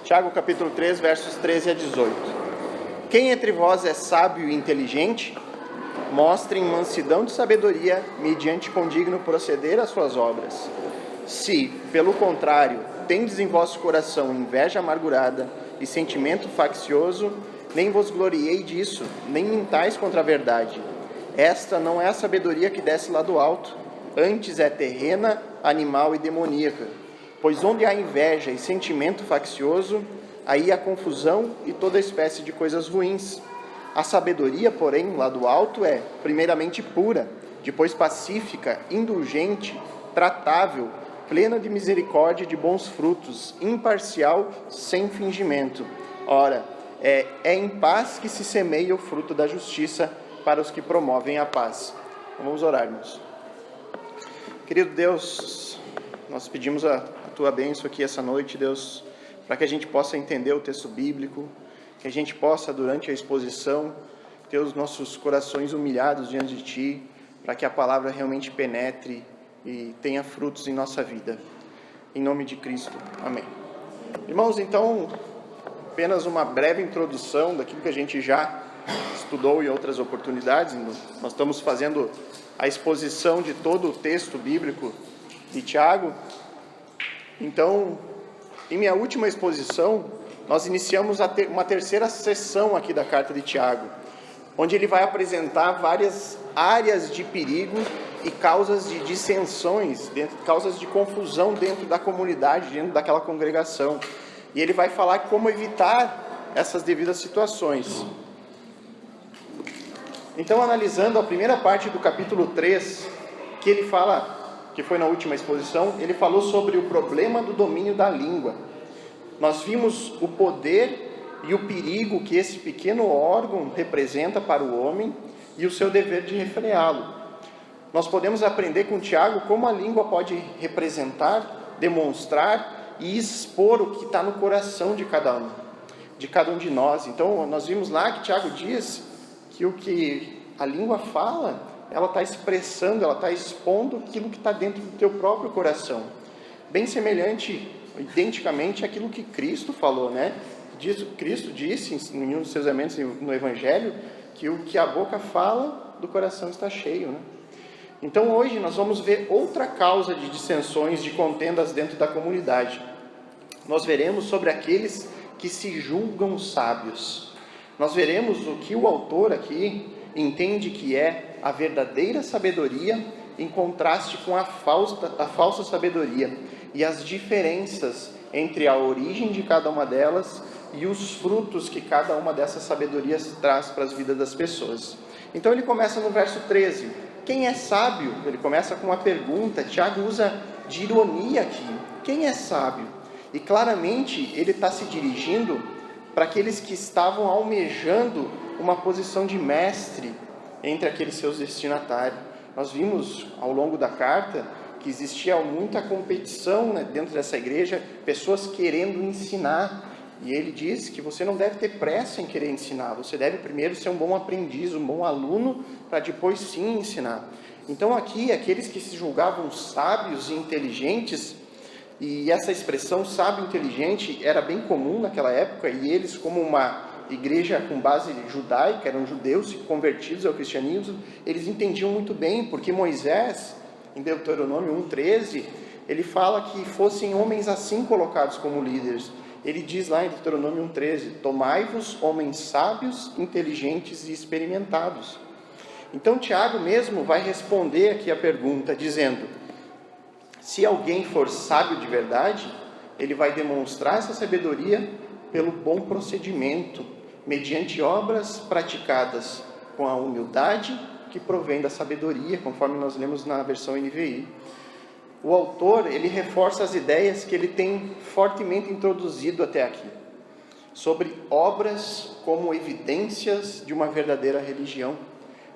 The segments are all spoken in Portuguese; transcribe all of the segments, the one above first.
Tiago capítulo 3, versos 13 a 18. Quem entre vós é sábio e inteligente? Mostrem mansidão de sabedoria, mediante condigno proceder às suas obras. Se, pelo contrário, tendes em vosso coração inveja amargurada e sentimento faccioso, nem vos gloriei disso, nem mintais contra a verdade. Esta não é a sabedoria que desce lá do alto, antes é terrena, animal e demoníaca. Pois onde há inveja e sentimento faccioso, aí há confusão e toda espécie de coisas ruins. A sabedoria, porém, lá do alto é, primeiramente, pura, depois pacífica, indulgente, tratável, plena de misericórdia e de bons frutos, imparcial, sem fingimento. Ora, é em paz que se semeia o fruto da justiça para os que promovem a paz. Vamos orar, irmãos. Querido Deus, nós pedimos a Tua bênção aqui essa noite, Deus, para que a gente possa entender o texto bíblico, que a gente possa, durante a exposição, ter os nossos corações humilhados diante de Ti, para que a palavra realmente penetre e tenha frutos em nossa vida. Em nome de Cristo. Amém. Irmãos, então, apenas uma breve introdução daquilo que a gente já estudou em outras oportunidades. Nós estamos fazendo a exposição de todo o texto bíblico de Tiago. Então, em minha última exposição, nós iniciamos uma terceira sessão aqui da carta de Tiago, onde ele vai apresentar várias áreas de perigo e causas de dissensões, causas de confusão dentro da comunidade, dentro daquela congregação. E ele vai falar como evitar essas devidas situações. Então, analisando a primeira parte do capítulo 3, que ele fala, que foi na última exposição, ele falou sobre o problema do domínio da língua. Nós vimos o poder e o perigo que esse pequeno órgão representa para o homem e o seu dever de refreá-lo. Nós podemos aprender com Tiago como a língua pode representar, demonstrar e expor o que está no coração de cada um de nós. Então, nós vimos lá que Tiago diz que o que a língua fala, ela está expressando, ela está expondo aquilo que está dentro do teu próprio coração. Bem semelhante, identicamente, àquilo que Cristo falou, né? Cristo disse em um dos seus elementos no Evangelho, que o que a boca fala, do coração está cheio, né? Então, hoje, nós vamos ver outra causa de dissensões, de contendas dentro da comunidade. Nós veremos sobre aqueles que se julgam sábios. Nós veremos o que o autor aqui entende que é a verdadeira sabedoria em contraste com a falsa sabedoria e as diferenças entre a origem de cada uma delas e os frutos que cada uma dessas sabedorias traz para as vidas das pessoas. Então ele começa no verso 13. Quem é sábio? Ele começa com uma pergunta. Tiago usa de ironia aqui. Quem é sábio? E claramente ele está se dirigindo para aqueles que estavam almejando uma posição de mestre entre aqueles seus destinatários. Nós vimos ao longo da carta que existia muita competição, né, dentro dessa igreja, pessoas querendo ensinar. E ele diz que você não deve ter pressa em querer ensinar, você deve primeiro ser um bom aprendiz, um bom aluno, para depois sim ensinar. Então aqui, aqueles que se julgavam sábios e inteligentes, e essa expressão sábio e inteligente era bem comum naquela época, e eles, como uma igreja com base judaica, eram judeus convertidos ao cristianismo, eles entendiam muito bem, porque Moisés, em Deuteronômio 1,13, ele fala que fossem homens assim colocados como líderes. Ele diz lá em Deuteronômio 1,13, tomai-vos homens sábios, inteligentes e experimentados. Então Tiago mesmo vai responder aqui a pergunta, dizendo, se alguém for sábio de verdade, ele vai demonstrar essa sabedoria pelo bom procedimento, mediante obras praticadas com a humildade que provém da sabedoria, conforme nós lemos na versão NVI. O autor, ele reforça as ideias que ele tem fortemente introduzido até aqui, sobre obras como evidências de uma verdadeira religião.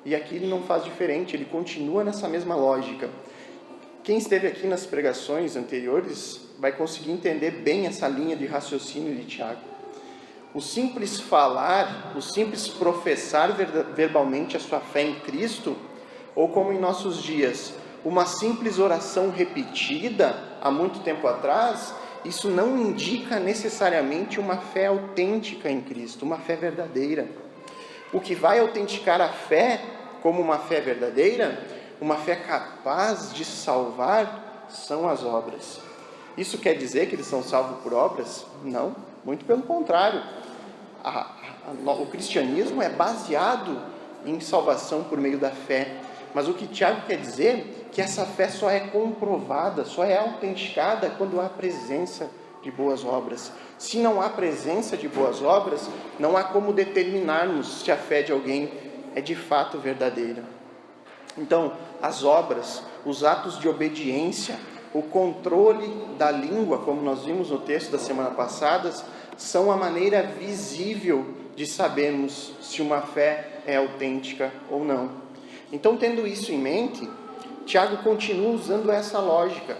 E aqui ele não faz diferente, ele continua nessa mesma lógica. Quem esteve aqui nas pregações anteriores vai conseguir entender bem essa linha de raciocínio de Tiago. O simples falar, o simples professar verbalmente a sua fé em Cristo, ou como em nossos dias, uma simples oração repetida há muito tempo atrás, isso não indica necessariamente uma fé autêntica em Cristo, uma fé verdadeira. O que vai autenticar a fé como uma fé verdadeira, uma fé capaz de salvar, são as obras. Isso quer dizer que eles são salvos por obras? Não, muito pelo contrário. O cristianismo é baseado em salvação por meio da fé. Mas o que Tiago quer dizer é que essa fé só é comprovada, só é autenticada quando há presença de boas obras. Se não há presença de boas obras, não há como determinarmos se a fé de alguém é de fato verdadeira. Então, as obras, os atos de obediência, o controle da língua, como nós vimos no texto da semana passada, são a maneira visível de sabermos se uma fé é autêntica ou não. Então, tendo isso em mente, Tiago continua usando essa lógica.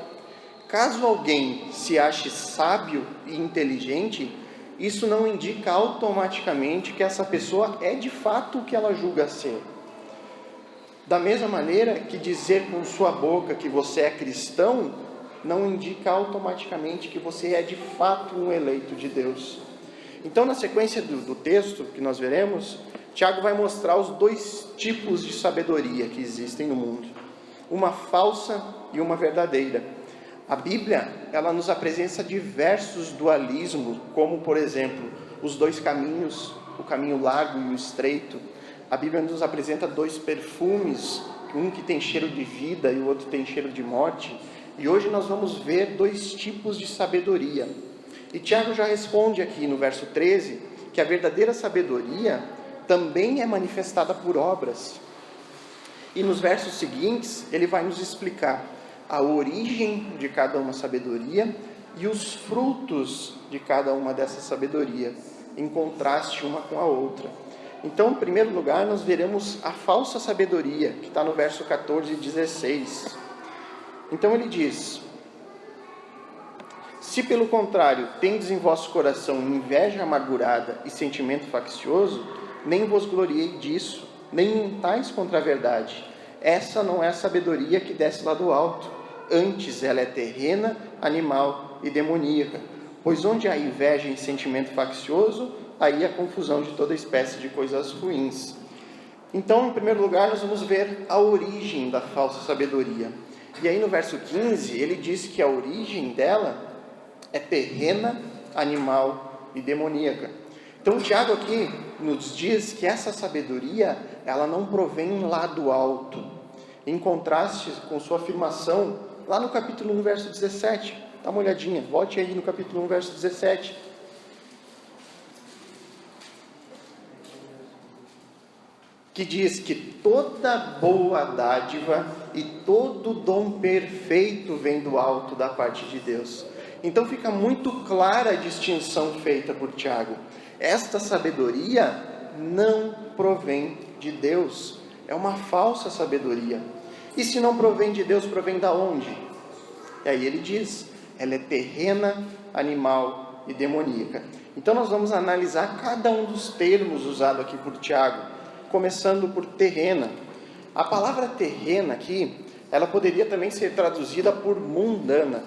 Caso alguém se ache sábio e inteligente, isso não indica automaticamente que essa pessoa é de fato o que ela julga ser. Da mesma maneira que dizer com sua boca que você é cristão, não indica automaticamente que você é de fato um eleito de Deus. Então, na sequência do texto que nós veremos, Tiago vai mostrar os dois tipos de sabedoria que existem no mundo. Uma falsa e uma verdadeira. A Bíblia, ela nos apresenta diversos dualismos, como, por exemplo, os dois caminhos, o caminho largo e o estreito. A Bíblia nos apresenta dois perfumes, um que tem cheiro de vida e o outro tem cheiro de morte. E hoje nós vamos ver dois tipos de sabedoria. E Tiago já responde aqui no verso 13, que a verdadeira sabedoria também é manifestada por obras. E nos versos seguintes, ele vai nos explicar a origem de cada uma sabedoria e os frutos de cada uma dessa sabedoria, em contraste uma com a outra. Então, em primeiro lugar, nós veremos a falsa sabedoria, que está no verso 14 e 16. Então ele diz: se pelo contrário tendes em vosso coração inveja amargurada e sentimento faccioso, nem vos gloriei disso, nem mintais contra a verdade. Essa não é a sabedoria que desce lá do alto, antes ela é terrena, animal e demoníaca. Pois onde há inveja e sentimento faccioso, aí há confusão de toda espécie de coisas ruins. Então, em primeiro lugar, nós vamos ver a origem da falsa sabedoria. E aí no verso 15, ele diz que a origem dela é terrena, animal e demoníaca. Então, Tiago aqui nos diz que essa sabedoria, ela não provém lá do alto, em contraste com sua afirmação lá no capítulo 1, verso 17. Dá uma olhadinha, volte aí no capítulo 1, verso 17. Que diz que toda boa dádiva e todo dom perfeito vem do alto da parte de Deus. Então fica muito clara a distinção feita por Tiago. Esta sabedoria não provém de Deus, é uma falsa sabedoria. E se não provém de Deus, provém da onde? E aí ele diz, ela é terrena, animal e demoníaca. Então nós vamos analisar cada um dos termos usados aqui por Tiago, começando por terrena. A palavra terrena aqui, ela poderia também ser traduzida por mundana.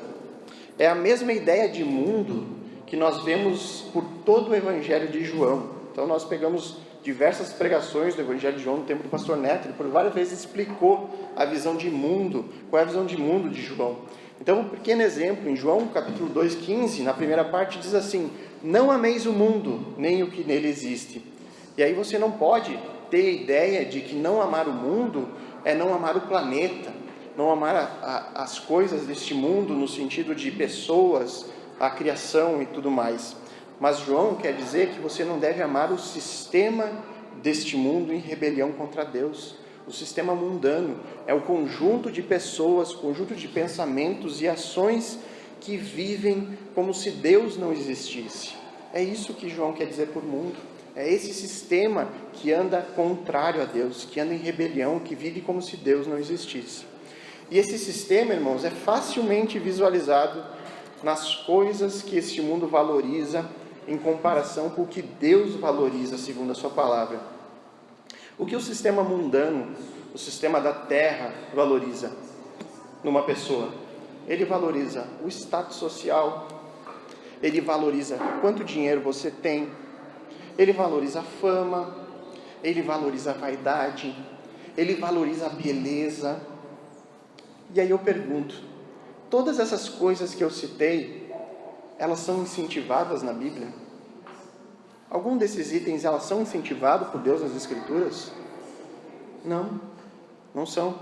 É a mesma ideia de mundo que nós vemos por todo o Evangelho de João. Então nós pegamos diversas pregações do Evangelho de João no tempo do pastor Neto, ele por várias vezes explicou a visão de mundo, qual é a visão de mundo de João. Então, um pequeno exemplo, em João capítulo 2,15, na primeira parte diz assim: não ameis o mundo, nem o que nele existe. E aí você não pode ter a ideia de que não amar o mundo é não amar o planeta, não amar as coisas deste mundo no sentido de pessoas, a criação e tudo mais. Mas João quer dizer que você não deve amar o sistema deste mundo em rebelião contra Deus. O sistema mundano é o conjunto de pessoas, conjunto de pensamentos e ações que vivem como se Deus não existisse. É isso que João quer dizer por mundo. É esse sistema que anda contrário a Deus, que anda em rebelião, que vive como se Deus não existisse. E esse sistema, irmãos, é facilmente visualizado nas coisas que este mundo valoriza em comparação com o que Deus valoriza segundo a sua palavra. O que o sistema mundano, o sistema da terra valoriza numa pessoa? Ele valoriza o status social, ele valoriza quanto dinheiro você tem, ele valoriza a fama, ele valoriza a vaidade, ele valoriza a beleza. E aí eu pergunto, todas essas coisas que eu citei, elas são incentivadas na Bíblia? Algum desses itens, elas são incentivados por Deus nas Escrituras? Não, não são.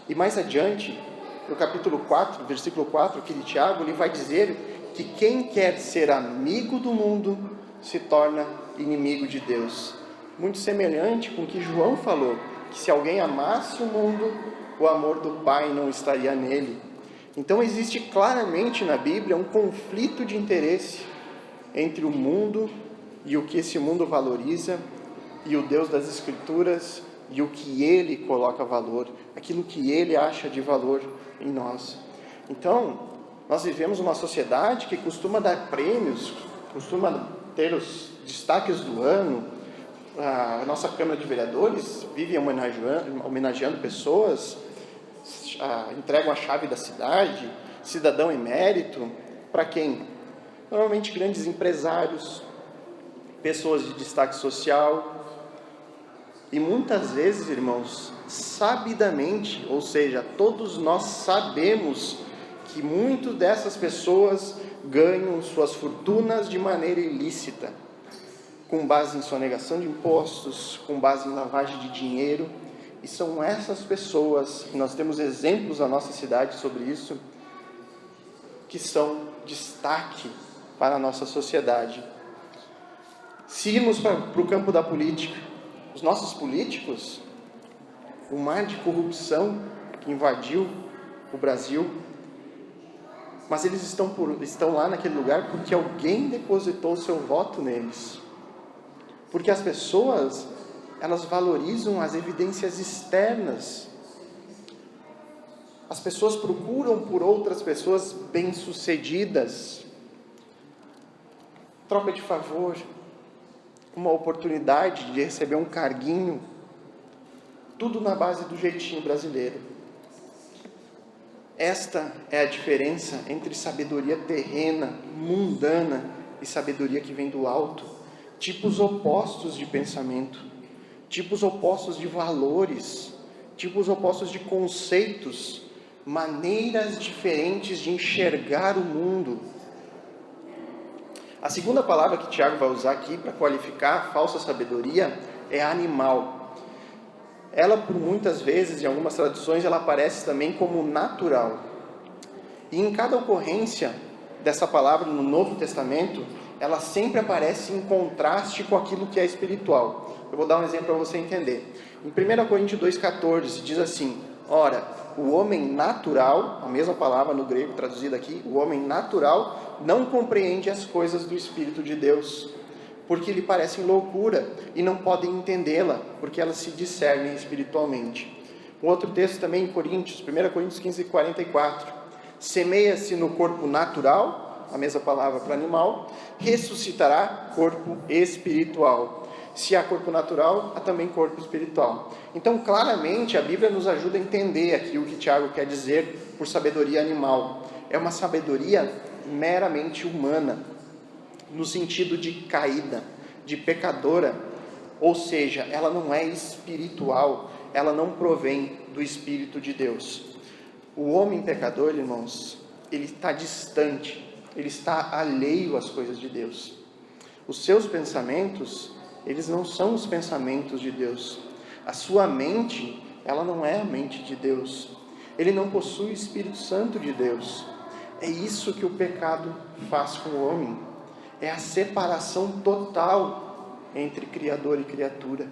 E mais adiante, no capítulo 4, versículo 4, aqui de Tiago, ele vai dizer que quem quer ser amigo do mundo se torna inimigo de Deus. Muito semelhante com o que João falou, que se alguém amasse o mundo, o amor do Pai não estaria nele. Então existe claramente na Bíblia um conflito de interesse entre o mundo e o que esse mundo valoriza, e o Deus das Escrituras e o que Ele coloca valor, aquilo que Ele acha de valor em nós. Então, nós vivemos uma sociedade que costuma dar prêmios, costuma ter os destaques do ano. A nossa Câmara de Vereadores vive homenageando pessoas, entregam a chave da cidade, cidadão emérito, para quem? Normalmente grandes empresários, pessoas de destaque social. E muitas vezes, irmãos, sabidamente, ou seja, todos nós sabemos que muitas dessas pessoas ganham suas fortunas de maneira ilícita, com base em sonegação de impostos, com base em lavagem de dinheiro. E são essas pessoas, e nós temos exemplos na nossa cidade sobre isso, que são destaque para a nossa sociedade. Se irmos para o campo da política, os nossos políticos, o mar de corrupção que invadiu o Brasil, mas eles estão lá naquele lugar porque alguém depositou o seu voto neles. Porque as pessoas, elas valorizam as evidências externas. As pessoas procuram por outras pessoas bem-sucedidas, troca de favor, uma oportunidade de receber um carguinho, tudo na base do jeitinho brasileiro. Esta é a diferença entre sabedoria terrena, mundana, e sabedoria que vem do alto. Tipos opostos de pensamento, tipos opostos de valores, tipos opostos de conceitos, maneiras diferentes de enxergar o mundo. A segunda palavra que Tiago vai usar aqui para qualificar a falsa sabedoria é animal. Ela, por muitas vezes, em algumas traduções, ela aparece também como natural. E em cada ocorrência dessa palavra no Novo Testamento, ela sempre aparece em contraste com aquilo que é espiritual. Eu vou dar um exemplo para você entender. Em 1 Coríntios 2,14, diz assim: ora, o homem natural, a mesma palavra no grego traduzida aqui, o homem natural não compreende as coisas do Espírito de Deus, porque lhe parecem loucura e não podem entendê-la, porque elas se discernem espiritualmente. Um outro texto também em Coríntios, 1 Coríntios 15:44, semeia-se no corpo natural, a mesma palavra para animal, ressuscitará corpo espiritual. Se há corpo natural, há também corpo espiritual. Então, claramente, a Bíblia nos ajuda a entender aqui o que Tiago quer dizer por sabedoria animal. É uma sabedoria meramente humana, no sentido de caída, de pecadora, ou seja, ela não é espiritual, ela não provém do Espírito de Deus. O homem pecador, irmãos, ele está distante, ele está alheio às coisas de Deus. Os seus pensamentos, eles não são os pensamentos de Deus. A sua mente, ela não é a mente de Deus. Ele não possui o Espírito Santo de Deus. É isso que o pecado faz com o homem. É a separação total entre Criador e criatura.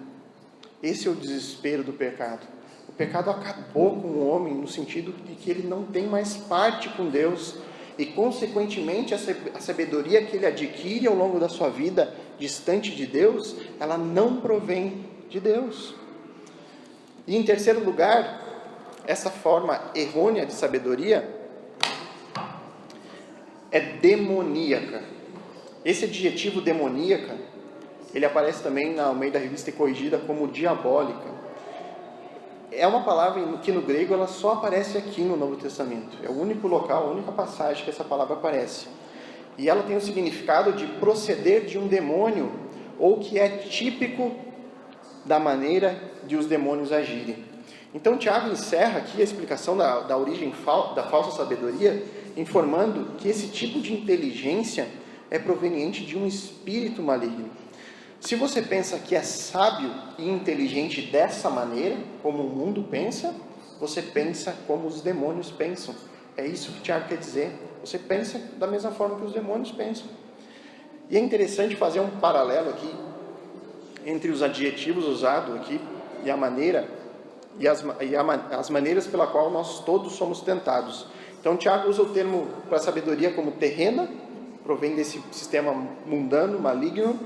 Esse é o desespero do pecado. O pecado acabou com o homem no sentido de que ele não tem mais parte com Deus. E, consequentemente, a sabedoria que ele adquire ao longo da sua vida, distante de Deus, ela não provém de Deus. E, em terceiro lugar, essa forma errônea de sabedoria é demoníaca. Esse adjetivo demoníaca, ele aparece também na Almeida Revista e Corrigida como diabólica. É uma palavra que no grego ela só aparece aqui no Novo Testamento. É o único local, a única passagem que essa palavra aparece. E ela tem o significado de proceder de um demônio, ou que é típico da maneira de os demônios agirem. Então Tiago encerra aqui a explicação da origem da falsa sabedoria, informando que esse tipo de inteligência é proveniente de um espírito maligno. Se você pensa que é sábio e inteligente dessa maneira, como o mundo pensa, você pensa como os demônios pensam. É isso que Tiago quer dizer. Você pensa da mesma forma que os demônios pensam. E é interessante fazer um paralelo aqui entre os adjetivos usados aqui e a maneira as maneiras pela qual nós todos somos tentados. Então Tiago usa o termo para sabedoria como terrena, provém desse sistema mundano, maligno,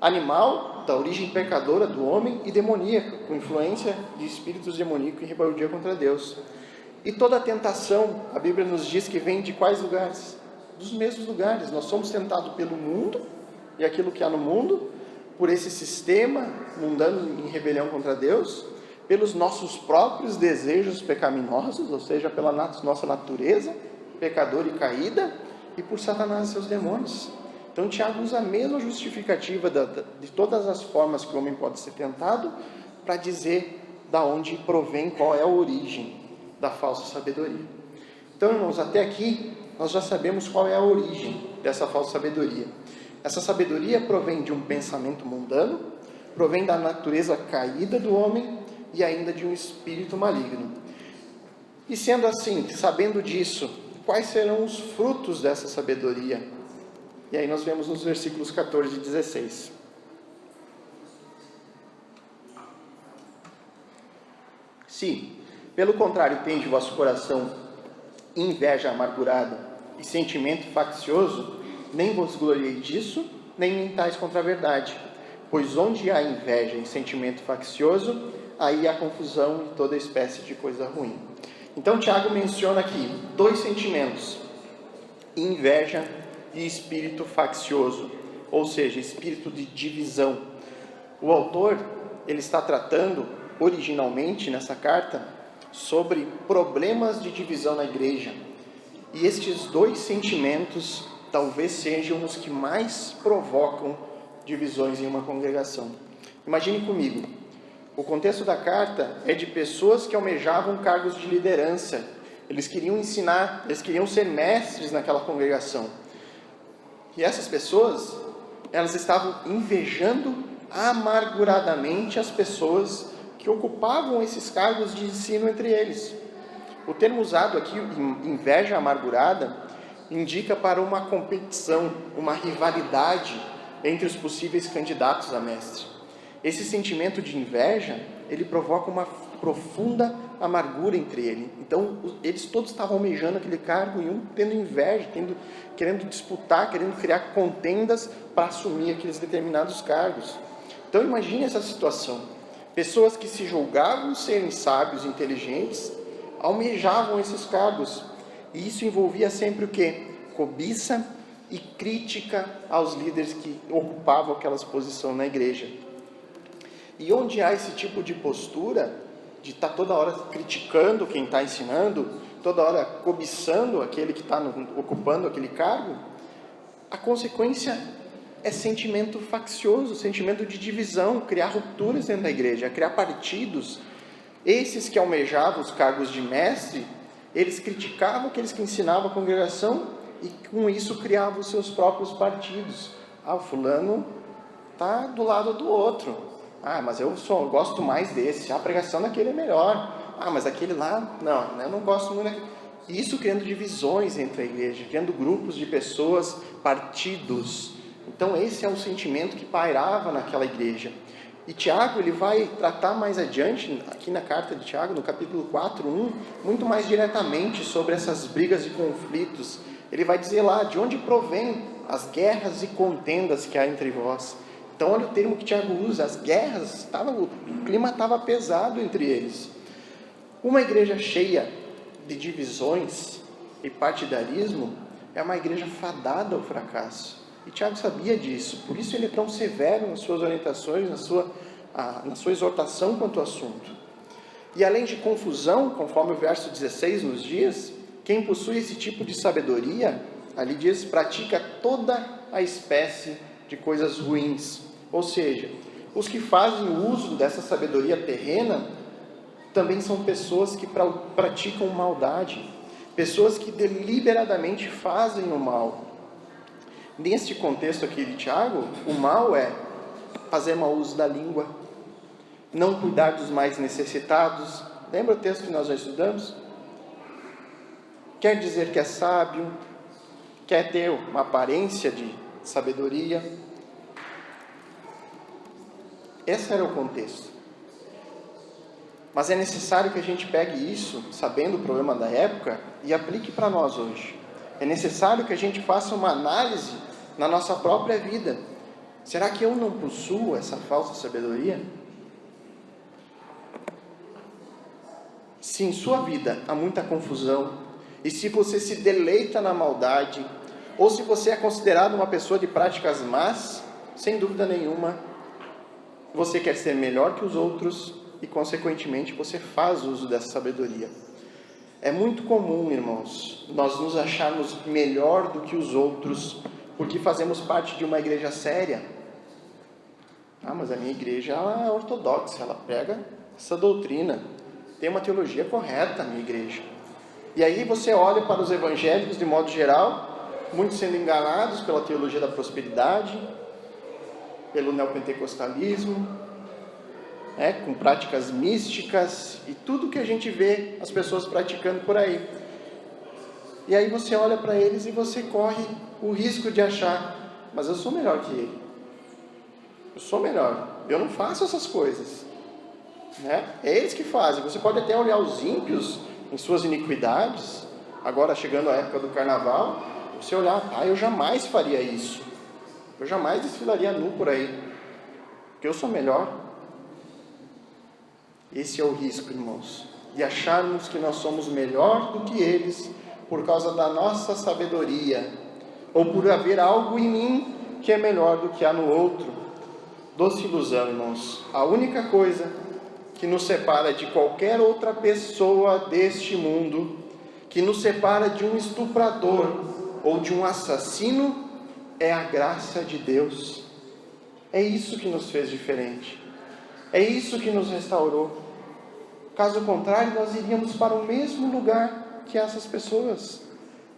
animal, da origem pecadora do homem, e demoníaca, com influência de espíritos demoníacos e rebeldia contra Deus. E toda tentação, a Bíblia nos diz que vem de quais lugares? Dos mesmos lugares. Nós somos tentados pelo mundo e aquilo que há no mundo, por esse sistema mundano em rebelião contra Deus, pelos nossos próprios desejos pecaminosos, ou seja, pela nossa natureza pecadora e caída, e por Satanás e seus demônios. Então Tiago usa a mesma justificativa de todas as formas que o homem pode ser tentado, para dizer da onde provém, qual é a origem da falsa sabedoria. Então, irmãos, até aqui nós já sabemos qual é a origem dessa falsa sabedoria. Essa sabedoria provém de um pensamento mundano, provém da natureza caída do homem e ainda de um espírito maligno. E sendo assim, sabendo disso, quais serão os frutos dessa sabedoria? E aí nós vemos nos versículos 14 e 16. Se, pelo contrário, tem de vosso coração inveja amargurada e sentimento faccioso, nem vos gloriei disso, nem mentais contra a verdade. Pois onde há inveja e sentimento faccioso, aí há confusão e toda espécie de coisa ruim. Então Tiago menciona aqui dois sentimentos: inveja e espírito faccioso, ou seja, espírito de divisão. O autor, ele está tratando originalmente nessa carta sobre problemas de divisão na igreja, e estes dois sentimentos talvez sejam os que mais provocam divisões em uma congregação. Imagine comigo, o contexto da carta é de pessoas que almejavam cargos de liderança. Eles queriam ensinar, eles queriam ser mestres naquela congregação. E essas pessoas, elas estavam invejando amarguradamente as pessoas que ocupavam esses cargos de ensino entre eles. O termo usado aqui, inveja amargurada, indica para uma competição, uma rivalidade entre os possíveis candidatos a mestre. Esse sentimento de inveja, ele provoca uma profunda amargura entre eles. Então, eles todos estavam almejando aquele cargo e um tendo inveja, querendo disputar, querendo criar contendas para assumir aqueles determinados cargos. Então, imagine essa situação. Pessoas que se julgavam serem sábios e inteligentes, almejavam esses cargos. E isso envolvia sempre o quê? Cobiça e crítica aos líderes que ocupavam aquelas posições na igreja. E onde há esse tipo de postura, de estar toda hora criticando quem está ensinando, toda hora cobiçando aquele que está ocupando aquele cargo, a consequência é sentimento faccioso, sentimento de divisão, criar rupturas dentro da igreja, criar partidos. Esses que almejavam os cargos de mestre, eles criticavam aqueles que ensinavam a congregação e com isso criavam os seus próprios partidos. O fulano está do lado do outro. Mas eu gosto mais desse. A pregação daquele é melhor. Mas aquele lá, não, eu não gosto muito. Isso criando divisões entre a igreja, criando grupos de pessoas, partidos. Então esse é o sentimento que pairava naquela igreja. E Tiago, ele vai tratar mais adiante, aqui na carta de Tiago, no capítulo 4:1, muito mais diretamente sobre essas brigas e conflitos. Ele vai dizer lá de onde provém as guerras e contendas que há entre vós. Então olha o termo que Tiago usa, as guerras, o clima estava pesado entre eles. Uma igreja cheia de divisões e partidarismo é uma igreja fadada ao fracasso. E Tiago sabia disso, por isso ele é tão severo nas suas orientações, na sua exortação quanto ao assunto. E além de confusão, conforme o verso 16 nos diz, quem possui esse tipo de sabedoria ali diz, pratica toda a espécie de coisas ruins. Ou seja, os que fazem uso dessa sabedoria terrena também são pessoas que praticam maldade, pessoas que deliberadamente fazem o mal. Neste contexto aqui de Tiago, o mal é fazer mau uso da língua, não cuidar dos mais necessitados. Lembra o texto que nós já estudamos? Quer dizer que é sábio, quer ter uma aparência de sabedoria. Esse era o contexto. Mas é necessário que a gente pegue isso, sabendo o problema da época, e aplique para nós hoje. É necessário que a gente faça uma análise na nossa própria vida. Será que eu não possuo essa falsa sabedoria? Se em sua vida há muita confusão, e se você se deleita na maldade, ou se você é considerado uma pessoa de práticas más, sem dúvida nenhuma, você quer ser melhor que os outros e, consequentemente, você faz uso dessa sabedoria. É muito comum, irmãos, nós nos acharmos melhor do que os outros, porque fazemos parte de uma igreja séria. Mas a minha igreja ela é ortodoxa, ela prega essa doutrina, tem uma teologia correta, a minha igreja. E aí você olha para os evangélicos de modo geral, muitos sendo enganados pela teologia da prosperidade, pelo neopentecostalismo, com práticas místicas e tudo que a gente vê as pessoas praticando por aí. E aí você olha para eles e você corre o risco de achar, mas eu sou melhor que ele. Eu sou melhor, eu não faço essas coisas. É eles que fazem. Você pode até olhar os ímpios em suas iniquidades, agora chegando a época do carnaval, você olhar, eu jamais faria isso. Eu jamais desfilaria nu por aí, porque eu sou melhor. Esse é o risco, irmãos, de acharmos que nós somos melhor do que eles por causa da nossa sabedoria, ou por haver algo em mim que é melhor do que há no outro. Doce ilusão, irmãos. A única coisa que nos separa de qualquer outra pessoa deste mundo, que nos separa de um estuprador ou de um assassino, é a graça de Deus. É isso que nos fez diferente. É isso que nos restaurou. Caso contrário, nós iríamos para o mesmo lugar que essas pessoas.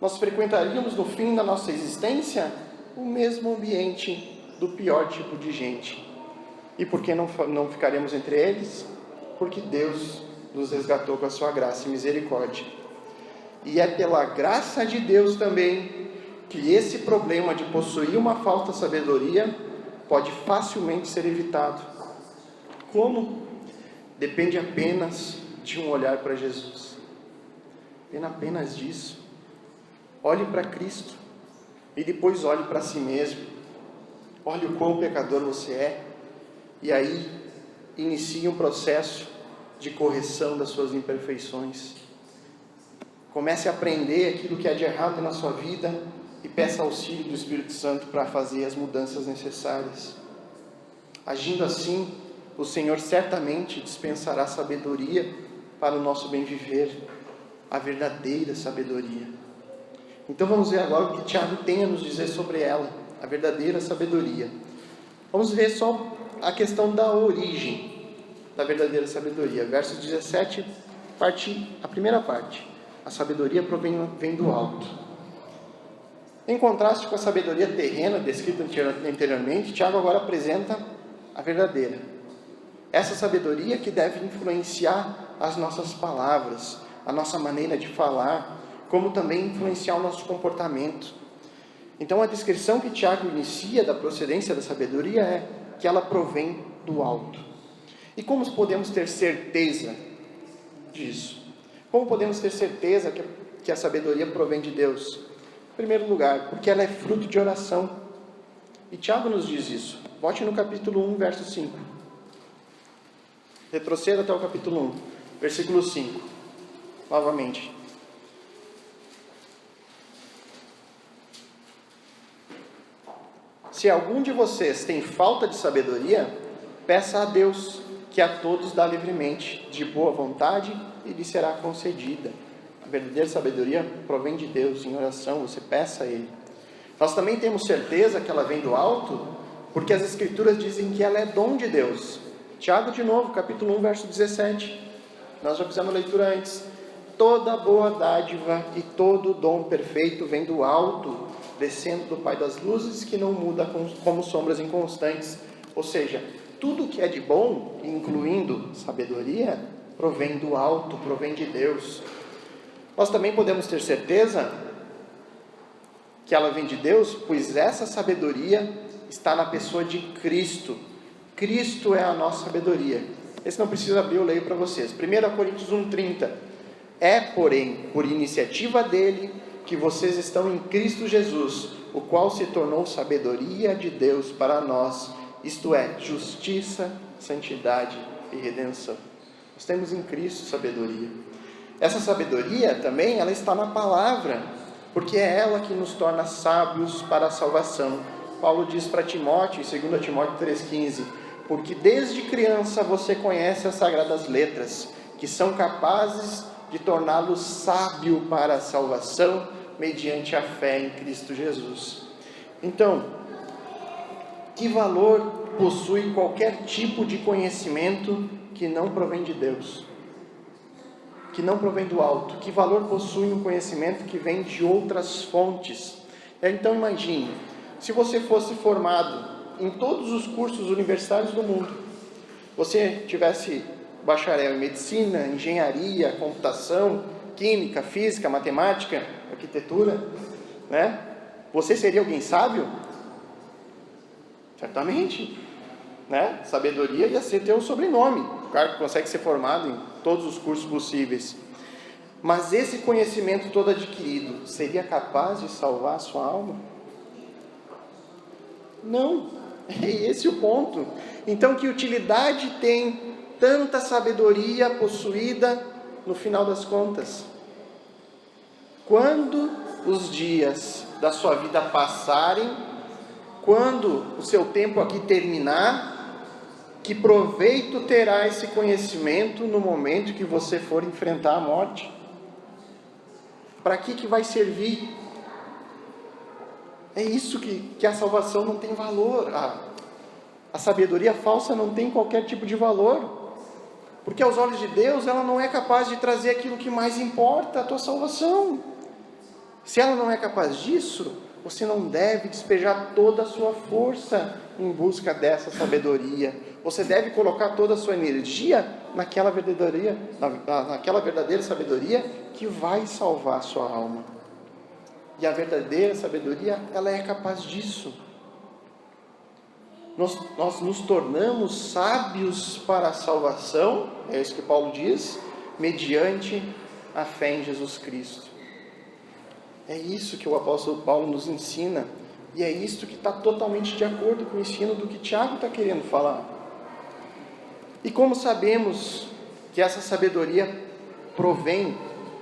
Nós frequentaríamos no fim da nossa existência o mesmo ambiente do pior tipo de gente. E por que não ficaremos entre eles? Porque Deus nos resgatou com a sua graça e misericórdia. E é pela graça de Deus também que esse problema de possuir uma falsa sabedoria pode facilmente ser evitado. Como? Depende apenas de um olhar para Jesus. Depende apenas disso. Olhe para Cristo e depois olhe para si mesmo. Olhe o quão pecador você é. E aí inicie um processo de correção das suas imperfeições. Comece a aprender aquilo que é de errado na sua vida e peça auxílio do Espírito Santo para fazer as mudanças necessárias. Agindo assim, o Senhor certamente dispensará sabedoria para o nosso bem viver, a verdadeira sabedoria. Então vamos ver agora o que Tiago tem a nos dizer sobre ela, a verdadeira sabedoria. Vamos ver só a questão da origem da verdadeira sabedoria. Verso 17, a primeira parte. A sabedoria vem do alto. Em contraste com a sabedoria terrena descrita anteriormente, Tiago agora apresenta a verdadeira. Essa sabedoria que deve influenciar as nossas palavras, a nossa maneira de falar, como também influenciar o nosso comportamento. Então a descrição que Tiago inicia da procedência da sabedoria é que ela provém do alto. E como podemos ter certeza disso? Como podemos ter certeza que a sabedoria provém de Deus? Em primeiro lugar, porque ela é fruto de oração. E Tiago nos diz isso. Volte no capítulo 1, verso 5. Retroceda até o capítulo 1, versículo 5. Novamente. Se algum de vocês tem falta de sabedoria, peça a Deus, que a todos dá livremente, de boa vontade, e lhe será concedida. A verdadeira sabedoria provém de Deus, em oração, você peça a Ele. Nós também temos certeza que ela vem do alto, porque as Escrituras dizem que ela é dom de Deus. Tiago, de novo, capítulo 1, verso 17. Nós já fizemos a leitura antes. Toda boa dádiva e todo dom perfeito vem do alto, descendo do Pai das luzes, que não muda como sombras inconstantes. Ou seja, tudo que é de bom, incluindo sabedoria, provém do alto, provém de Deus. Nós também podemos ter certeza que ela vem de Deus, pois essa sabedoria está na pessoa de Cristo. Cristo é a nossa sabedoria. Esse não precisa abrir, eu leio para vocês. 1 Coríntios 1,30. É, porém, por iniciativa dele, que vocês estão em Cristo Jesus, o qual se tornou sabedoria de Deus para nós, isto é, justiça, santidade e redenção. Nós temos em Cristo sabedoria. Essa sabedoria também, ela está na palavra, porque é ela que nos torna sábios para a salvação. Paulo diz para Timóteo, em 2 Timóteo 3,15, porque desde criança você conhece as sagradas letras, que são capazes de torná-lo sábio para a salvação, mediante a fé em Cristo Jesus. Então, que valor possui qualquer tipo de conhecimento que não provém de Deus? Que não provém do alto? Que valor possui um conhecimento que vem de outras fontes? Então imagine, se você fosse formado em todos os cursos universitários do mundo, você tivesse bacharel em medicina, engenharia, computação, química, física, matemática, arquitetura, né? Você seria alguém sábio? Certamente, né? Sabedoria ia ser teu sobrenome, o cara que consegue ser formado em todos os cursos possíveis. Mas esse conhecimento todo adquirido seria capaz de salvar a sua alma? Não, é esse o ponto. Então, que utilidade tem tanta sabedoria possuída no final das contas? Quando os dias da sua vida passarem, quando o seu tempo aqui terminar, que proveito terá esse conhecimento no momento que você for enfrentar a morte? Para que vai servir? É isso que a salvação não tem valor. A sabedoria falsa não tem qualquer tipo de valor. Porque aos olhos de Deus, ela não é capaz de trazer aquilo que mais importa, a tua salvação. Se ela não é capaz disso, você não deve despejar toda a sua força em busca dessa sabedoria. Você deve colocar toda a sua energia naquela verdadeira sabedoria que vai salvar a sua alma. E a verdadeira sabedoria, ela é capaz disso. Nós nos tornamos sábios para a salvação, é isso que Paulo diz, mediante a fé em Jesus Cristo. É isso que o apóstolo Paulo nos ensina, e é isso que está totalmente de acordo com o ensino do que Tiago está querendo falar. E como sabemos que essa sabedoria provém,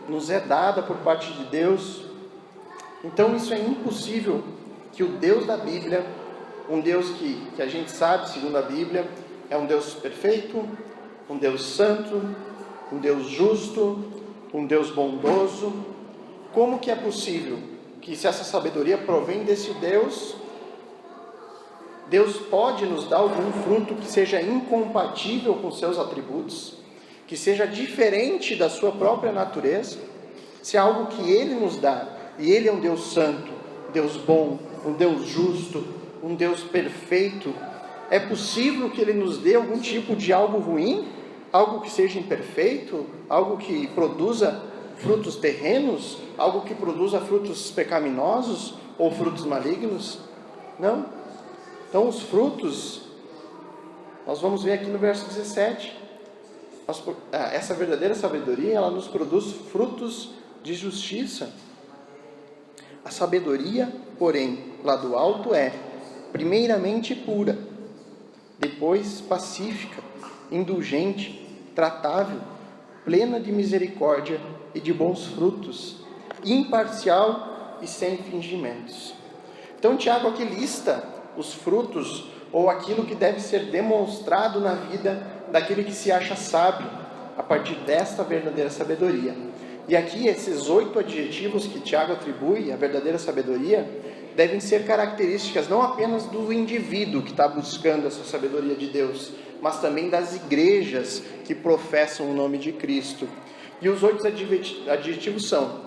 nos é dada por parte de Deus, então isso é impossível que o Deus da Bíblia, um Deus que a gente sabe, segundo a Bíblia, é um Deus perfeito, um Deus santo, um Deus justo, um Deus bondoso. Como que é possível que, se essa sabedoria provém desse Deus, Deus pode nos dar algum fruto que seja incompatível com seus atributos, que seja diferente da sua própria natureza? Se é algo que Ele nos dá, e Ele é um Deus santo, Deus bom, um Deus justo, um Deus perfeito, é possível que Ele nos dê algum tipo de algo ruim? Algo que seja imperfeito? Algo que produza frutos terrenos? Algo que produza frutos pecaminosos ou frutos malignos? Não. Então os frutos, nós vamos ver aqui no verso 17. Essa verdadeira sabedoria, ela nos produz frutos de justiça. A sabedoria, porém, lá do alto é, primeiramente pura, depois pacífica, indulgente, tratável, plena de misericórdia e de bons frutos, imparcial e sem fingimentos. Então Tiago aqui lista os frutos, ou aquilo que deve ser demonstrado na vida daquele que se acha sábio, a partir desta verdadeira sabedoria. E aqui esses 8 adjetivos que Tiago atribui à verdadeira sabedoria devem ser características não apenas do indivíduo que está buscando essa sabedoria de Deus, mas também das igrejas que professam o nome de Cristo. E os 8 adjetivos são: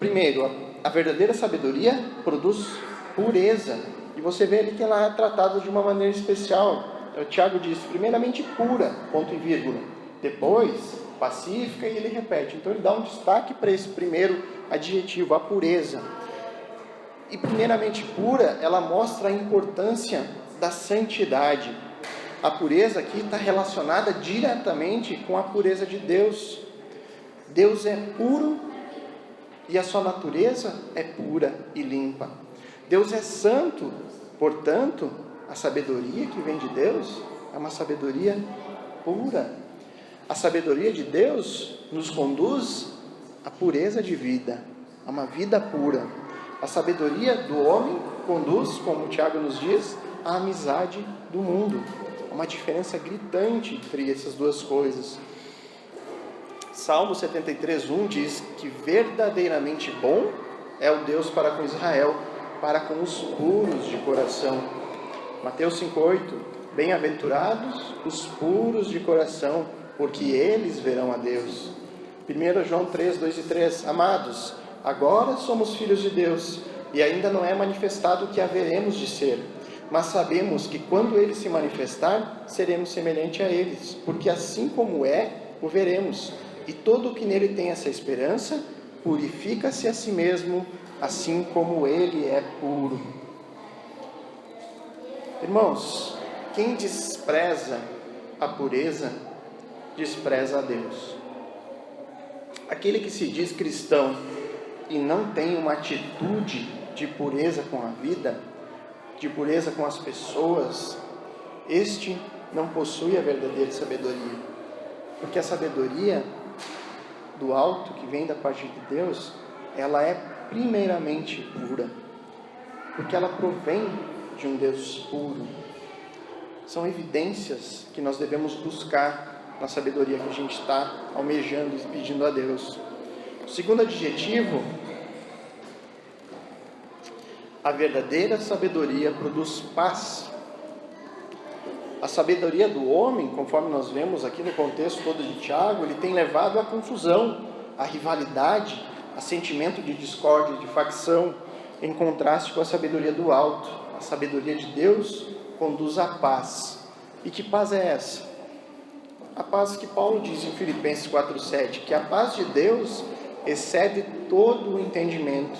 primeiro, a verdadeira sabedoria produz pureza, e você vê ali que ela é tratada de uma maneira especial. O Tiago diz, primeiramente pura, ponto e vírgula, depois pacífica, e ele repete. Então ele dá um destaque para esse primeiro adjetivo, a pureza. E primeiramente pura, ela mostra a importância da santidade. A pureza aqui está relacionada diretamente com a pureza de Deus. Deus é puro e a sua natureza é pura e limpa. Deus é santo, portanto, a sabedoria que vem de Deus é uma sabedoria pura. A sabedoria de Deus nos conduz à pureza de vida, a uma vida pura. A sabedoria do homem conduz, como o Tiago nos diz, à amizade do mundo. Há uma diferença gritante entre essas duas coisas. Salmo 73:1 diz que verdadeiramente bom é o Deus para com Israel, para com os puros de coração. Mateus 5:8, bem-aventurados os puros de coração, porque eles verão a Deus. 1 João 3:2 e 3, amados, agora somos filhos de Deus, e ainda não é manifestado o que haveremos de ser, mas sabemos que quando Ele se manifestar, seremos semelhante a eles, porque assim como é, o veremos. E todo o que nele tem essa esperança, purifica-se a si mesmo, assim como Ele é puro. Irmãos, quem despreza a pureza, despreza a Deus. Aquele que se diz cristão e não tem uma atitude de pureza com a vida, de pureza com as pessoas, este não possui a verdadeira sabedoria. Porque a sabedoria do alto, que vem da parte de Deus, ela é primeiramente pura. Porque ela provém de um Deus puro. São evidências que nós devemos buscar na sabedoria que a gente está almejando e pedindo a Deus. O segundo adjetivo, a verdadeira sabedoria produz paz. A sabedoria do homem, conforme nós vemos aqui no contexto todo de Tiago, ele tem levado à confusão, à rivalidade, a sentimento de discórdia, de facção, em contraste com a sabedoria do alto. A sabedoria de Deus conduz à paz. E que paz é essa? A paz que Paulo diz em Filipenses 4:7, que a paz de Deus excede todo o entendimento,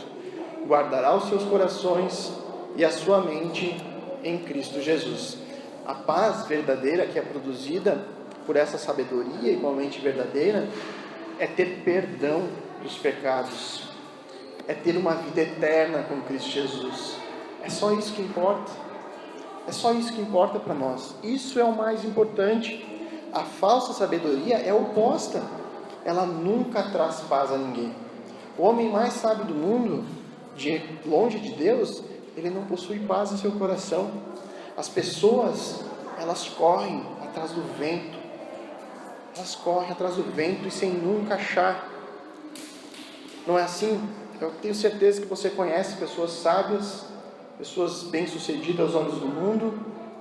guardará os seus corações e a sua mente em Cristo Jesus. A paz verdadeira que é produzida por essa sabedoria igualmente verdadeira é ter perdão dos pecados, é ter uma vida eterna com Cristo Jesus. É só isso que importa. É só isso que importa para nós. Isso é o mais importante. A falsa sabedoria é oposta. Ela nunca traz paz a ninguém. O homem mais sábio do mundo, longe de Deus, ele não possui paz em seu coração. As pessoas, elas correm atrás do vento. Elas correm atrás do vento e sem nunca achar. Não é assim? Eu tenho certeza que você conhece pessoas sábias, pessoas bem-sucedidas aos olhos do mundo,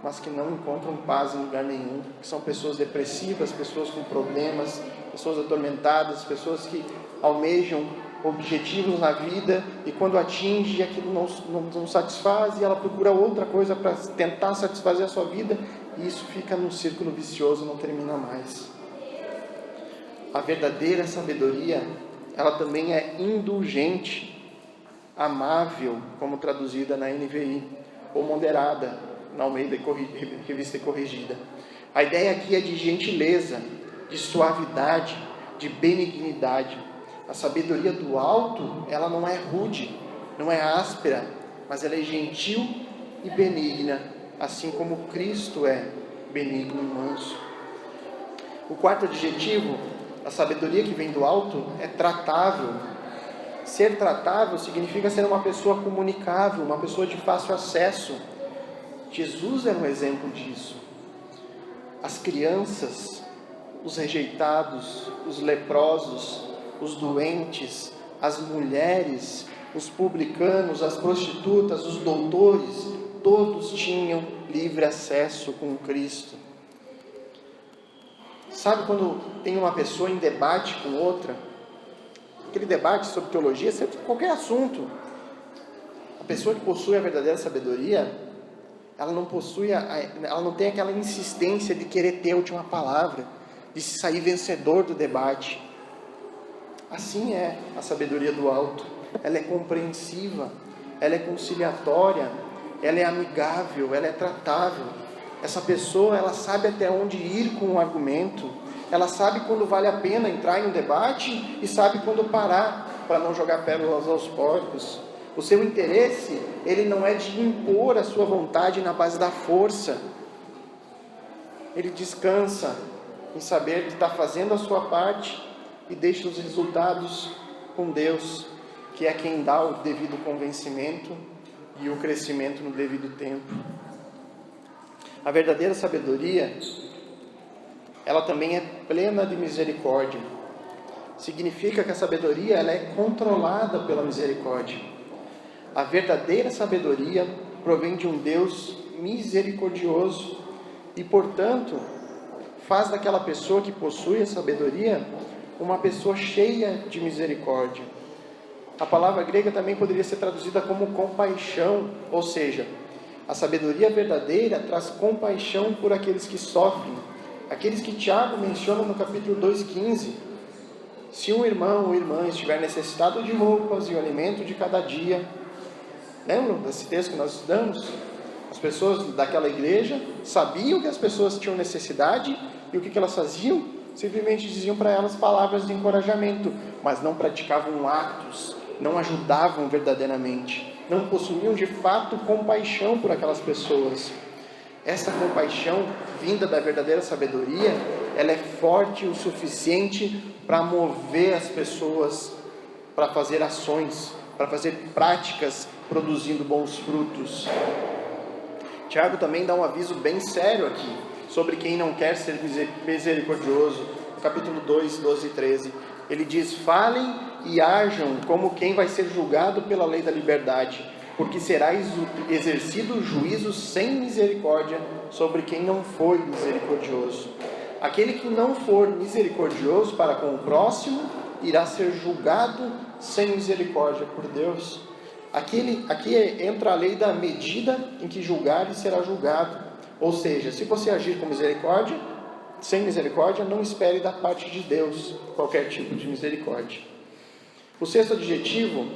mas que não encontram paz em lugar nenhum, que são pessoas depressivas, pessoas com problemas, pessoas atormentadas, pessoas que almejam objetivos na vida e quando atinge aquilo não satisfaz e ela procura outra coisa para tentar satisfazer a sua vida e isso fica num círculo vicioso, não termina mais. A verdadeira sabedoria, ela também é indulgente, amável, como traduzida na NVI, ou moderada, na Almeida Revista e Corrigida. A ideia aqui é de gentileza, de suavidade, de benignidade. A sabedoria do alto, ela não é rude, não é áspera, mas ela é gentil e benigna, assim como Cristo é benigno e manso. O quarto adjetivo, a sabedoria que vem do alto, é tratável. Ser tratável significa ser uma pessoa comunicável, uma pessoa de fácil acesso. Jesus é um exemplo disso. As crianças, os rejeitados, os leprosos, os doentes, as mulheres, os publicanos, as prostitutas, os doutores, todos tinham livre acesso com Cristo. Sabe quando tem uma pessoa em debate com outra? Aquele debate sobre teologia, sobre qualquer assunto. A pessoa que possui a verdadeira sabedoria, ela não tem aquela insistência de querer ter a última palavra, de se sair vencedor do debate. Assim é a sabedoria do alto. Ela é compreensiva, ela é conciliatória, ela é amigável, ela é tratável. Essa pessoa, ela sabe até onde ir com o argumento, ela sabe quando vale a pena entrar em um debate e sabe quando parar, para não jogar pérolas aos porcos. O seu interesse, ele não é de impor a sua vontade na base da força. Ele descansa em saber que está fazendo a sua parte e deixa os resultados com Deus, que é quem dá o devido convencimento e o crescimento no devido tempo. A verdadeira sabedoria, ela também é plena de misericórdia. Significa que a sabedoria, ela é controlada pela misericórdia. A verdadeira sabedoria provém de um Deus misericordioso e, portanto, faz daquela pessoa que possui a sabedoria uma pessoa cheia de misericórdia. A palavra grega também poderia ser traduzida como compaixão, ou seja, a sabedoria verdadeira traz compaixão por aqueles que sofrem, aqueles que Tiago menciona no capítulo 2,15. Se um irmão ou irmã estiver necessitado de roupas e o alimento de cada dia, lembram desse texto que nós estudamos? As pessoas daquela igreja sabiam que as pessoas tinham necessidade e o que elas faziam? Simplesmente diziam para elas palavras de encorajamento, mas não praticavam atos, não ajudavam verdadeiramente, não possuíam de fato compaixão por aquelas pessoas. Essa compaixão, vinda da verdadeira sabedoria, ela é forte o suficiente para mover as pessoas para fazer ações, para fazer práticas produzindo bons frutos. Tiago também dá um aviso bem sério aqui, sobre quem não quer ser misericordioso. No capítulo 2, 12 e 13, ele diz: falem e ajam como quem vai ser julgado pela lei da liberdade, porque será exercido juízo sem misericórdia sobre quem não foi misericordioso. Aquele que não for misericordioso para com o próximo, irá ser julgado sem misericórdia por Deus. Aqui entra a lei da medida em que julgar e será julgado. Ou seja, se você agir com misericórdia, sem misericórdia, não espere da parte de Deus qualquer tipo de misericórdia. O sexto adjetivo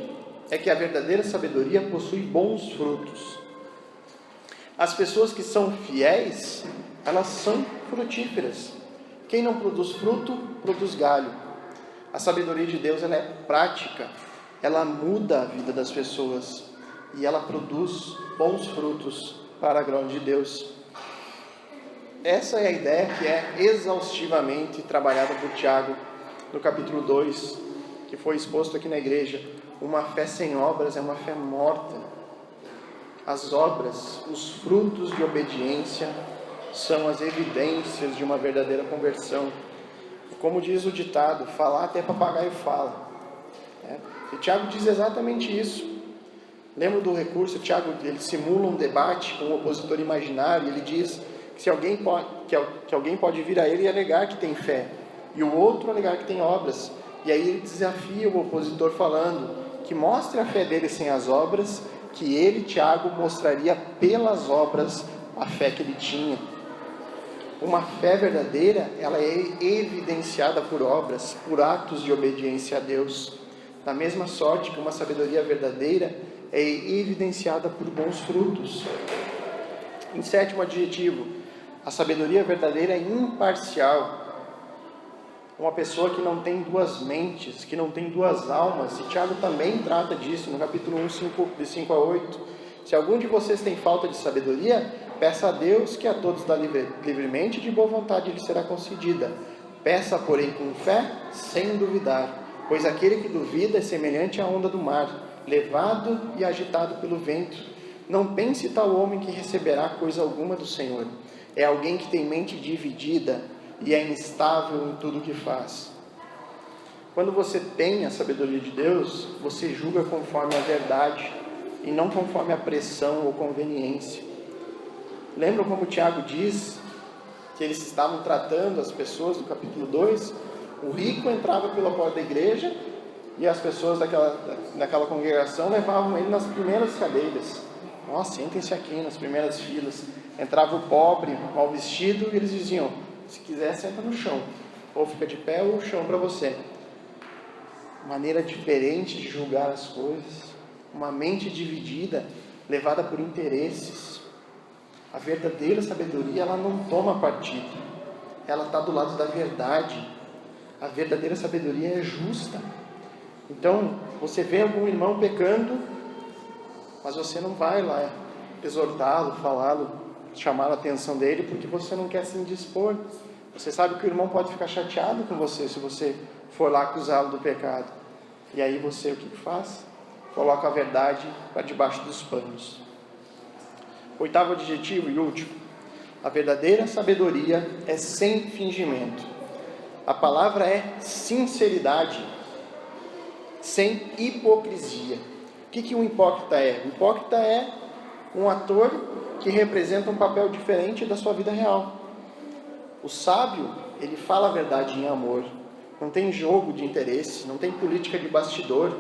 é que a verdadeira sabedoria possui bons frutos. As pessoas que são fiéis, elas são frutíferas. Quem não produz fruto, produz galho. A sabedoria de Deus, ela é prática, ela muda a vida das pessoas e ela produz bons frutos para a glória de Deus. Essa é a ideia que é exaustivamente trabalhada por Tiago no capítulo 2, que foi exposto aqui na igreja. Uma fé sem obras é uma fé morta. As obras, os frutos de obediência, são as evidências de uma verdadeira conversão. Como diz o ditado, falar até papagaio fala. E Tiago diz exatamente isso. Lembra do recurso? Tiago, ele simula um debate com um opositor imaginário. Ele diz que alguém pode vir a ele e alegar que tem fé, e o outro alegar que tem obras. E aí ele desafia o opositor falando que mostre a fé dele sem as obras, que ele, Tiago, mostraria pelas obras a fé que ele tinha. Uma fé verdadeira, ela é evidenciada por obras, por atos de obediência a Deus. Da mesma sorte que uma sabedoria verdadeira é evidenciada por bons frutos. Em sétimo adjetivo, a sabedoria verdadeira é imparcial. Uma pessoa que não tem duas mentes, que não tem duas almas. E Tiago também trata disso no capítulo 1, de 5 a 8. Se algum de vocês tem falta de sabedoria, peça a Deus, que a todos dá livremente, de boa vontade lhe será concedida. Peça, porém, com fé, sem duvidar, pois aquele que duvida é semelhante à onda do mar, levado e agitado pelo vento. Não pense tal homem que receberá coisa alguma do Senhor. É alguém que tem mente dividida e é instável em tudo o que faz. quando você tem a sabedoria de Deus, você julga conforme a verdade e não conforme a pressão ou conveniência. Lembra como Tiago diz que eles estavam tratando as pessoas no capítulo 2? O rico entrava pela porta da igreja e as pessoas daquela congregação levavam ele nas primeiras cadeiras. Nossa, sentem-se aqui nas primeiras filas. Entrava o pobre, mal vestido, e eles diziam: se quiser, senta no chão, ou fica de pé, ou o chão para você. Maneira diferente de julgar as coisas, uma mente dividida, levada por interesses. A verdadeira sabedoria, ela não toma partido, ela está do lado da verdade. A verdadeira sabedoria é justa. Então, você vê algum irmão pecando, mas você não vai lá exortá-lo, falá-lo, chamar a atenção dele, porque você não quer se indispor. Você sabe que o irmão pode ficar chateado com você se você for lá acusá-lo do pecado. E aí você o que faz? Coloca a verdade para debaixo dos panos. Oitavo adjetivo e último: a verdadeira sabedoria é sem fingimento. A palavra é sinceridade, sem hipocrisia. O que um hipócrita é? O hipócrita é um ator que representa um papel diferente da sua vida real. O sábio, ele fala a verdade em amor. Não tem jogo de interesse, não tem política de bastidor.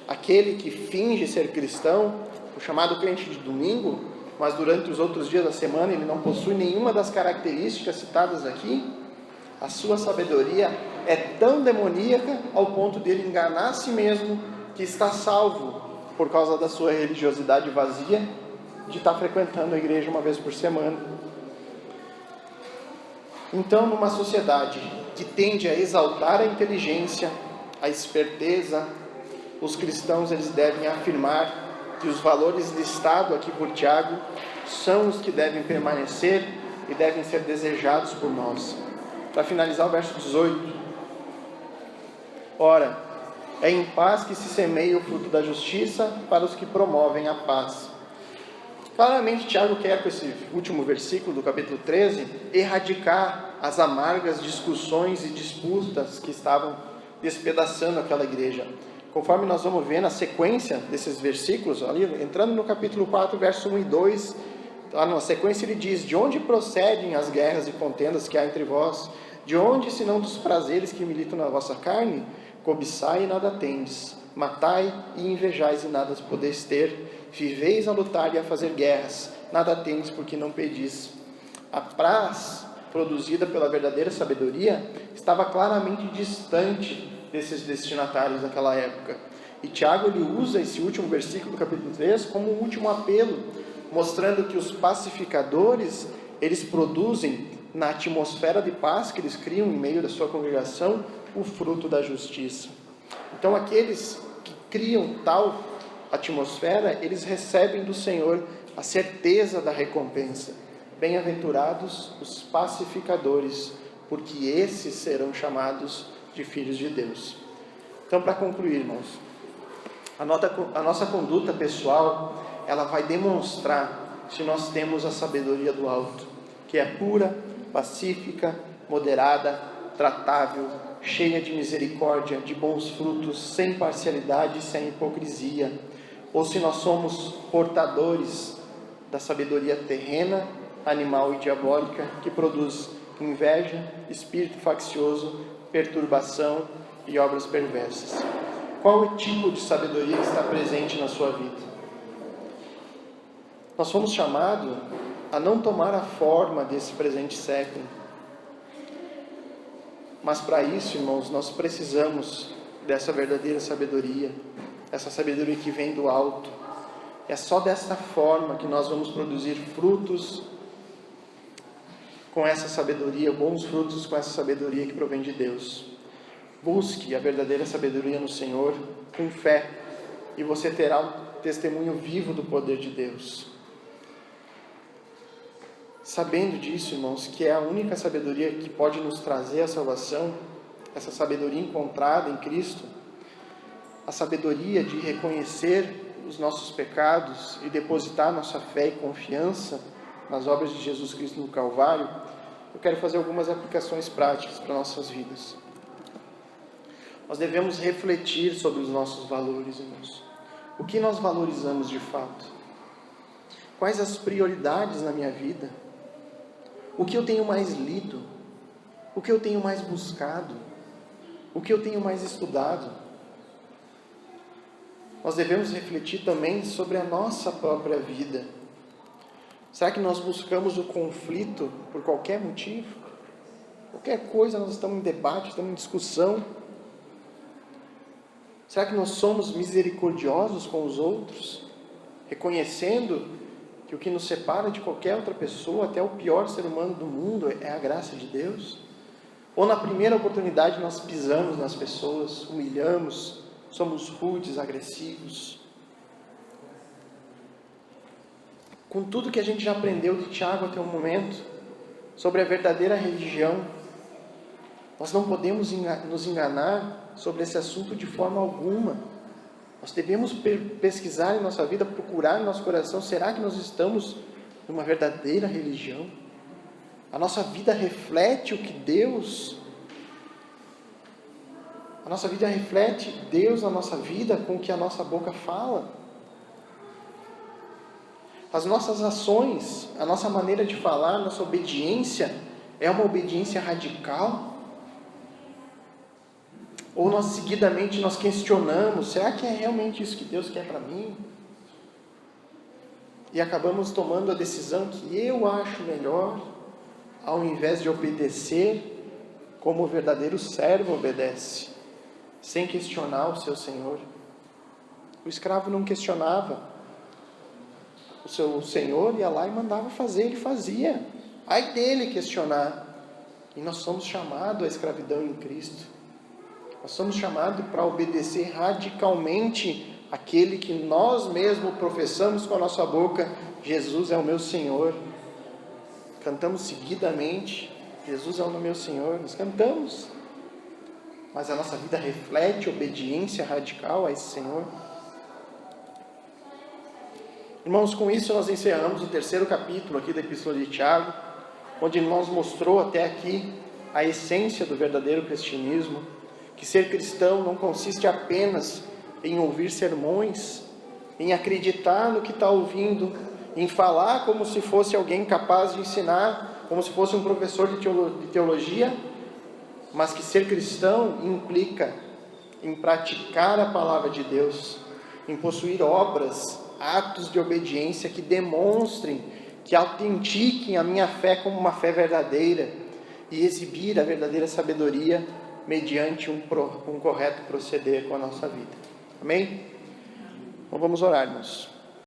Aquele que finge ser cristão, o chamado crente de domingo, mas durante os outros dias da semana ele não possui nenhuma das características citadas aqui, a sua sabedoria é tão demoníaca ao ponto de ele enganar a si mesmo que está salvo por causa da sua religiosidade vazia, de estar frequentando a igreja uma vez por semana. Então, numa sociedade que tende a exaltar a inteligência, a esperteza, os cristãos eles devem afirmar que os valores listados aqui por Tiago são os que devem permanecer e devem ser desejados por nós. Para finalizar o verso 18: ora, é em paz que se semeia o fruto da justiça para os que promovem a paz. Claramente Tiago quer, com esse último versículo do capítulo 13, erradicar as amargas discussões e disputas que estavam despedaçando aquela igreja. Conforme nós vamos ver na sequência desses versículos, ali, entrando no capítulo 4, verso 1 e 2, lá na sequência ele diz: de onde procedem as guerras e contendas que há entre vós? De onde, senão dos prazeres que militam na vossa carne? Cobiçai e nada tendes, matai e invejais e nada podeis ter, viveis a lutar e a fazer guerras, nada tendes porque não pedis. A paz produzida pela verdadeira sabedoria estava claramente distante desses destinatários daquela época. E Tiago ele usa esse último versículo do capítulo 3 como um último apelo, mostrando que os pacificadores, eles produzem na atmosfera de paz que eles criam em meio da sua congregação, o fruto da justiça. Então aqueles que criam tal atmosfera, eles recebem do Senhor a certeza da recompensa. Bem-aventurados os pacificadores, porque esses serão chamados de filhos de Deus. Então, para concluir, irmãos, a nossa conduta pessoal, ela vai demonstrar se nós temos a sabedoria do alto, que é pura, pacífica, moderada, tratável, cheia de misericórdia, de bons frutos, sem parcialidade e sem hipocrisia, ou se nós somos portadores da sabedoria terrena, animal e diabólica, que produz inveja, espírito faccioso, perturbação e obras perversas. Qual o tipo de sabedoria que está presente na sua vida? Nós fomos chamados a não tomar a forma desse presente século. Mas para isso, irmãos, nós precisamos dessa verdadeira sabedoria, essa sabedoria que vem do alto. É só dessa forma que nós vamos produzir frutos com essa sabedoria, bons frutos com essa sabedoria que provém de Deus. Busque a verdadeira sabedoria no Senhor com fé, e você terá um testemunho vivo do poder de Deus. Sabendo disso, irmãos, que é a única sabedoria que pode nos trazer a salvação, essa sabedoria encontrada em Cristo, a sabedoria de reconhecer os nossos pecados e depositar nossa fé e confiança nas obras de Jesus Cristo no Calvário, eu quero fazer algumas aplicações práticas para nossas vidas. nós devemos refletir sobre os nossos valores, irmãos. O que nós valorizamos de fato? Quais as prioridades na minha vida? O que eu tenho mais lido? O que eu tenho mais buscado? O que eu tenho mais estudado? Nós devemos refletir também sobre a nossa própria vida. Será que nós buscamos o conflito por qualquer motivo? Qualquer coisa nós estamos em debate, estamos em discussão. Será que nós somos misericordiosos com os outros? Reconhecendo que o que nos separa de qualquer outra pessoa, até o pior ser humano do mundo, é a graça de Deus? Ou na primeira oportunidade nós pisamos nas pessoas, humilhamos, somos rudes, agressivos? Com tudo que a gente já aprendeu de Tiago até o momento, sobre a verdadeira religião, nós não podemos nos enganar sobre esse assunto de forma alguma. Nós devemos pesquisar em nossa vida, procurar em nosso coração, será que nós estamos numa verdadeira religião? A nossa vida reflete o que Deus... A nossa vida reflete Deus na nossa vida com o que a nossa boca fala. As nossas ações, a nossa maneira de falar, nossa obediência, é uma obediência radical? Ou nós seguidamente nós questionamos, será que é realmente isso que Deus quer para mim? E acabamos tomando a decisão que eu acho melhor, ao invés de obedecer como o verdadeiro servo obedece, sem questionar o seu senhor. O escravo não questionava. O seu senhor ia lá e mandava fazer, ele fazia. Ai dele questionar. E nós somos chamados à escravidão em Cristo. Nós somos chamados para obedecer radicalmente aquele que nós mesmos professamos com a nossa boca: Jesus é o meu Senhor. Cantamos seguidamente: Jesus é o meu Senhor. Nós cantamos, mas a nossa vida reflete obediência radical a esse Senhor. Irmãos, com isso nós encerramos o 3º capítulo aqui da Epístola de Tiago, onde nos mostrou até aqui a essência do verdadeiro cristianismo, que ser cristão não consiste apenas em ouvir sermões, em acreditar no que está ouvindo, em falar como se fosse alguém capaz de ensinar, como se fosse um professor de teologia, mas que ser cristão implica em praticar a palavra de Deus, em possuir obras, atos de obediência que demonstrem, que autentiquem a minha fé como uma fé verdadeira e exibir a verdadeira sabedoria mediante um correto proceder com a nossa vida. Amém? Então vamos orar, irmãos.